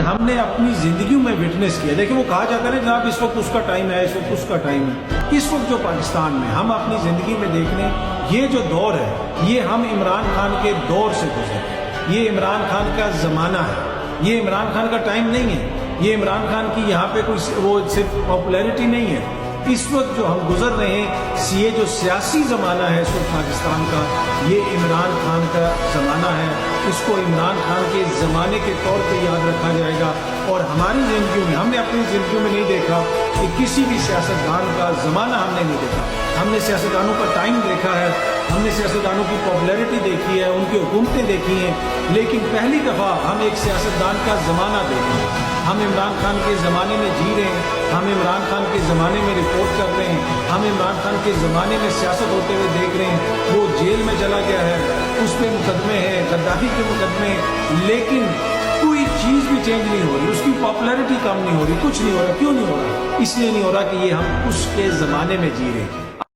ہم نے اپنی زندگیوں میں وٹنس کیا. دیکھیں وہ کہا جاتا ہے جناب اس وقت اس کا ٹائم ہے, اس وقت اس کا ٹائم ہے. اس وقت جو پاکستان میں ہم اپنی زندگی میں دیکھ لیں, یہ جو دور ہے یہ ہم عمران خان کے دور سے گزرے. یہ عمران خان کا زمانہ ہے, یہ عمران خان کا ٹائم نہیں ہے. یہ عمران خان کی یہاں پہ کوئی وہ صرف پاپولیرٹی نہیں ہے. اس وقت جو ہم گزر رہے ہیں یہ جو سیاسی زمانہ ہے اس وقت پاکستان کا, یہ عمران خان کا زمانہ ہے. اس کو عمران خان کے زمانے کے طور پہ یاد رکھا جائے گا. اور ہماری زندگیوں میں ہم نے اپنی زندگیوں میں نہیں دیکھا کہ کسی بھی سیاستدان کا زمانہ ہم نے نہیں دیکھا. ہم نے سیاستدانوں کا ٹائم دیکھا ہے, ہم نے سیاستدانوں کی پاپولیرٹی دیکھی ہے, ان کی حکومتیں دیکھی ہیں, لیکن پہلی دفعہ ہم ایک سیاستدان کا زمانہ دیکھ رہے ہیں. ہم عمران خان کے زمانے میں جی رہے ہیں, ہم عمران خان کے زمانے میں رپورٹ کر رہے ہیں, ہم عمران خان کے زمانے میں سیاست ہوتے ہوئے دیکھ رہے ہیں. وہ جیل میں چلا گیا ہے, اس پہ مقدمے ہیں, غدافی کے مقدمے, لیکن کوئی چیز بھی چینج نہیں ہو رہی, اس کی پاپولیرٹی کم نہیں ہو رہی, کچھ نہیں ہو رہا. کیوں نہیں ہو رہا؟ اس لیے نہیں ہو رہا کہ یہ ہم اس کے زمانے میں جی رہے ہیں.